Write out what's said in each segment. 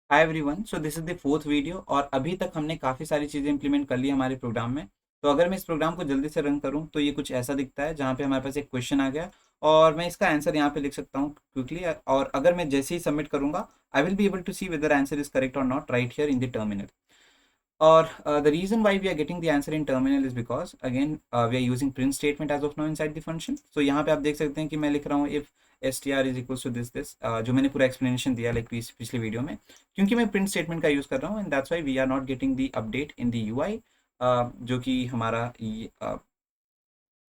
Hi everyone, so this is the fourth video और अभी तक हमने काफ़ी सारी चीज़ें इंप्लीमेंट कर ली हमारे प्रोग्राम में। तो अगर मैं इस प्रोग्राम को जल्दी से रन करूं तो ये कुछ ऐसा दिखता है जहां पे हमारे पास एक क्वेश्चन आ गया और मैं इसका आंसर यहाँ पे लिख सकता हूँ क्विकली। और अगर मैं जैसे ही सबमिट करूंगा I will be able to see whether answer is correct और not right here in the terminal. Or the reason why we are getting the answer in terminal is because again we are using print statement as of now inside the function. So यहाँ पे आप देख सकते हैं कि मैं लिख रहा हूँ if str is equals to this जो मैंने पूरा explanation दिया लाइक पिछले वीडियो में, क्योंकि मैं print statement का यूज़ कर रहा हूँ and that's why we are not getting the update in the UI, जो कि हमारा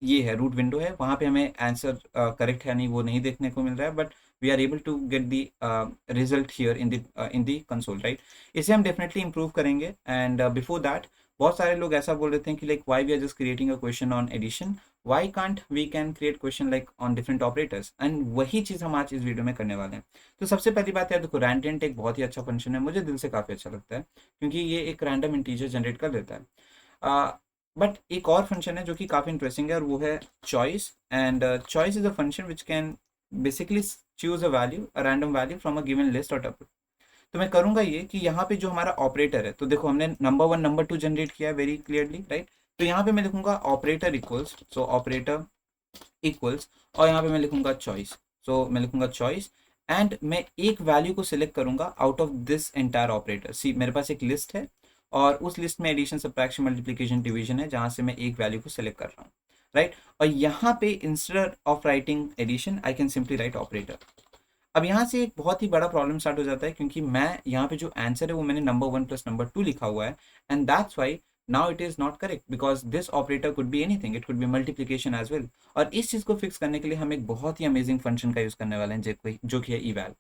ये है रूट विंडो है, वहाँ पे हमें आंसर करेक्ट है नहीं वो नहीं देखने को मिल रहा है, but we are able to get the result here in the console, right. इसे हम डेफिनेटली इंप्रूव करेंगे एंड बिफोर दैट बहुत सारे लोग ऐसा बोल रहे थे कि like why we are just creating a question on addition, why can't we can create question like on different operators, and वही चीज़ हम आज इस वीडियो में करने वाले हैं। तो सबसे पहली बात है, देखो रैंडेंट एक बहुत ही अच्छा फंक्शन है, मुझे दिल से काफ़ी अच्छा लगता है क्योंकि ये एक रैंडम इंटीजर जनरेट कर लेता है। बट एक और फंक्शन है जो कि काफ़ी इंटरेस्टिंग है और वो है choice, and choice is a function which can basically choose a value, a random value from a given list और टपल। तो मैं करूंगा ये कि यहाँ पे जो हमारा ऑपरेटर है, तो देखो हमने number one number two generate किया है वेरी क्लियरली, राइट। तो यहाँ पे मैं लिखूंगा ऑपरेटर इक्वल्स, सो ऑपरेटर इक्वल्स, और यहाँ पे मैं लिखूंगा चॉइस, सो मैं लिखूंगा चॉइस एंड मैं एक वैल्यू को सिलेक्ट करूंगा out of this entire operator. See मेरे पास एक लिस्ट है और उस लिस्ट में एडिशन सब्ट्रैक्शन मल्टीप्लिकेशन डिवीजन है जहां से मैं एक वैल्यू को सिलेक्ट कर रहा हूँ, राइट। और यहाँ पे instead of writing addition I can simply write operator. अब यहाँ से एक बहुत ही बड़ा प्रॉब्लम स्टार्ट हो जाता है क्योंकि मैं यहाँ पे जो आंसर है वो मैंने number one plus number two लिखा हुआ है, and that's why now it is not correct because this operator could be anything, it could be multiplication as well. और इस चीज़ को फिक्स करने के लिए हम एक बहुत ही अमेजिंग फंक्शन का यूज़ करने वाले हैं जो कि है eval.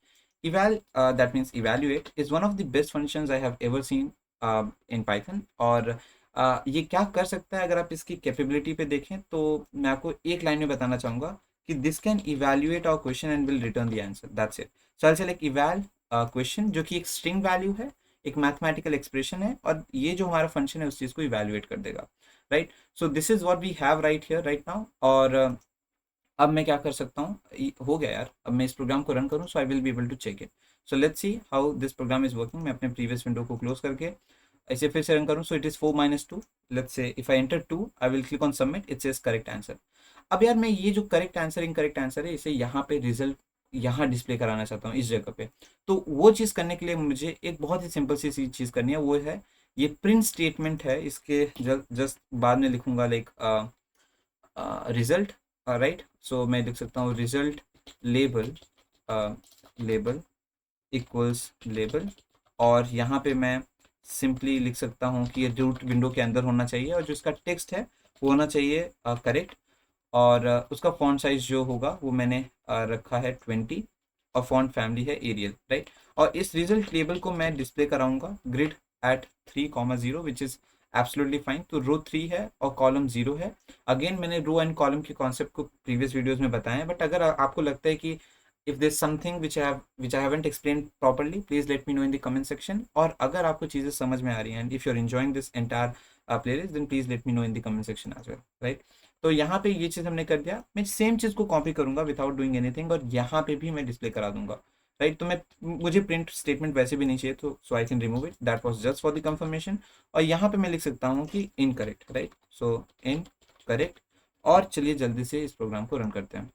Eval that means evaluate is one of the best functions I have ever seen in Python. और ये क्या कर सकता है अगर आप इसकी कैपेबिलिटी पे देखें तो मैं आपको एक लाइन में बताना चाहूँगा कि this can evaluate our question and will return the answer, that's it. So I select eval question, जो कि एक स्ट्रिंग वैल्यू है, एक मैथमेटिकल एक्सप्रेशन है, और ये जो हमारा फंक्शन है उस चीज़ को इवैल्यूएट कर देगा, right. So this is what we have right here right now. और अब मैं क्या कर सकता हूँ, हो गया यार, अब मैं इस प्रोग्राम को रन करूँ, so I will be able to check it. So let's see how this program is working. मैं अपने प्रीवियस विंडो को क्लोज करके ऐसे फिर से रन करूँ, so it is 4 - 2। Let's say if I enter 2 I will click on submit, it says correct answer. अब यार मैं ये जो करेक्ट आंसर इनकरेक्ट आंसर है इसे यहाँ पे रिजल्ट यहाँ डिस्प्ले कराना चाहता हूँ इस जगह पे। तो वो चीज़ करने के लिए मुझे एक बहुत ही सिंपल सी चीज़ करनी है, वो है ये प्रिंट स्टेटमेंट है, इसके जस्ट बाद में लिखूंगा लाइक रिजल्ट, राइट। सो मैं लिख सकता हूँ result label, label equals label, और यहाँ पे मैं सिंपली लिख सकता हूँ कि ये रूट विंडो के अंदर होना चाहिए और जो इसका टेक्स्ट है वो होना चाहिए करेक्ट। और उसका फॉन्ट साइज जो होगा वो मैंने रखा है 20, और फॉन्ट फैमिली है एरियल, राइट। और इस रिजल्ट लेबल को मैं डिस्प्ले कराऊंगा grid at 3, 0 which is absolutely fine. तो रो 3 है और कॉलम 0 है। अगेन मैंने रो एंड कॉलम के कॉन्सेप्ट को प्रीवियस वीडियोस में बताया है, बट अगर आपको लगता है कि if there's something which I haven't explained properly, please let me know in the comment section। और अगर आपको चीज़ें समझ में आ रही हैं and if you're enjoying this entire playlist, then please let me know in the comment section as well, right। तो यहाँ पे ये चीज़ हमने कर दिया, मैं सेम चीज़ को कॉपी करूंगा विदाउट डूइंग एनीथिंग और यहाँ पे भी मैं डिस्प्ले करा दूंगा, राइट। तो मैं मुझे प्रिंट स्टेटमेंट वैसे भी नहीं चाहिए, तो so I can remove it, that was just for the confirmation. और यहाँ पे मैं लिख सकता हूँ कि इनकरेक्ट, राइट। सो इनकरेक्ट, और चलिए जल्दी से इस प्रोग्राम को रन करते हैं।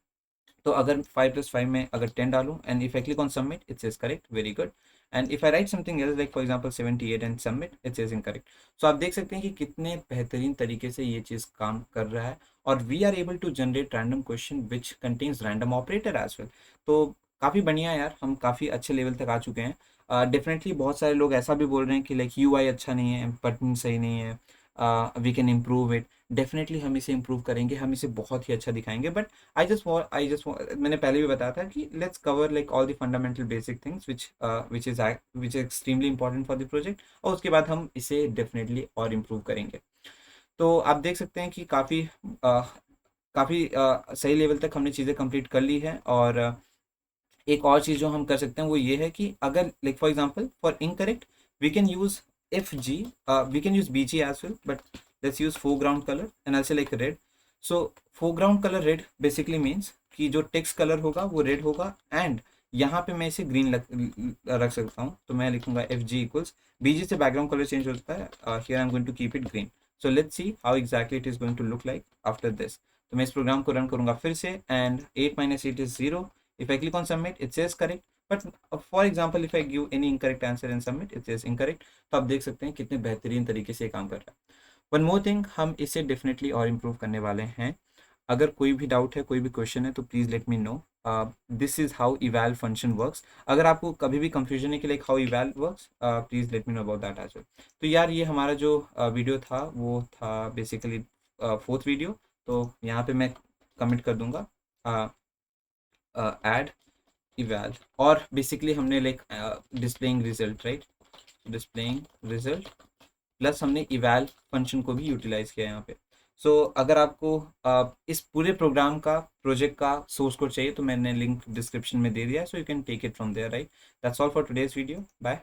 तो अगर 5 + 5 में अगर 10 डालूं and if I click on submit it says correct, very good. And if I write something else like for example 78 and submit it says incorrect. So आप देख सकते हैं कि कितने बेहतरीन तरीके से ये चीज़ काम कर रहा है और we are able to generate random question which contains random operator as well. तो काफ़ी बढ़िया यार, हम काफ़ी अच्छे लेवल तक आ चुके हैं। डेफिनेटली बहुत सारे लोग ऐसा भी बोल रहे हैं कि लाइक UI अच्छा नहीं है, बटन सही नहीं है, we can improve it. Definitely हम इसे इम्प्रूव करेंगे, हम इसे बहुत ही अच्छा दिखाएंगे, बट आई जस्ट मैंने पहले भी बताया था कि let's cover like all the fundamental basic things which extremely important for the project, और उसके बाद हम इसे डेफिनेटली और इम्प्रूव करेंगे। तो आप देख सकते हैं कि काफ़ी सही लेवल तक हमने चीज़ें कंप्लीट कर ली है। और एक और चीज़ जो हम कर सकते हैं वो ये है कि अगर like for example for incorrect we can use FG, we can use BG as well, but let's use foreground color and I'll select red। so foreground color red basically means कि जो टेक्स्ट कलर होगा वो red होगा, and यहाँ पे मैं इसे green रख सकता हूँ, तो मैं लिखूंगा एफ जी इक्वल्स, BG से बैकग्राउंड कलर चेंज होता है, here I am going to keep it green. So let's see how exactly it is going to look like after this. तो मैं इस प्रोग्राम को रन करूंगा फिर से, and 8 - 8 is 0। If I click on submit it says correct, but for example if I give any incorrect answer and submit it says incorrect. तो आप देख सकते हैं कितने बेहतरीन तरीके से ये काम कर रहा है। वन मोर थिंग, हम इसे डेफिनेटली और इम्प्रूव करने वाले हैं। अगर कोई भी डाउट है, कोई भी क्वेश्चन है, तो please let me know. This is how eval function works. अगर आपको कभी भी कंफ्यूजन है कि like how eval works, please let me know about that as well. तो यार ये हमारा जो वीडियो था वो था बेसिकली 4th वीडियो। तो यहाँ पे मैं कमेंट कर दूंगा ऐड इवैल, और बेसिकली हमने like displaying result, right, displaying result plus हमने इवैल फंक्शन को भी यूटिलाइज किया यहाँ पे। सो अगर आपको इस पूरे प्रोग्राम का प्रोजेक्ट का सोर्स कोड चाहिए तो मैंने लिंक डिस्क्रिप्शन में दे दिया है, so you can take it from there, right. That's all for today's video, bye.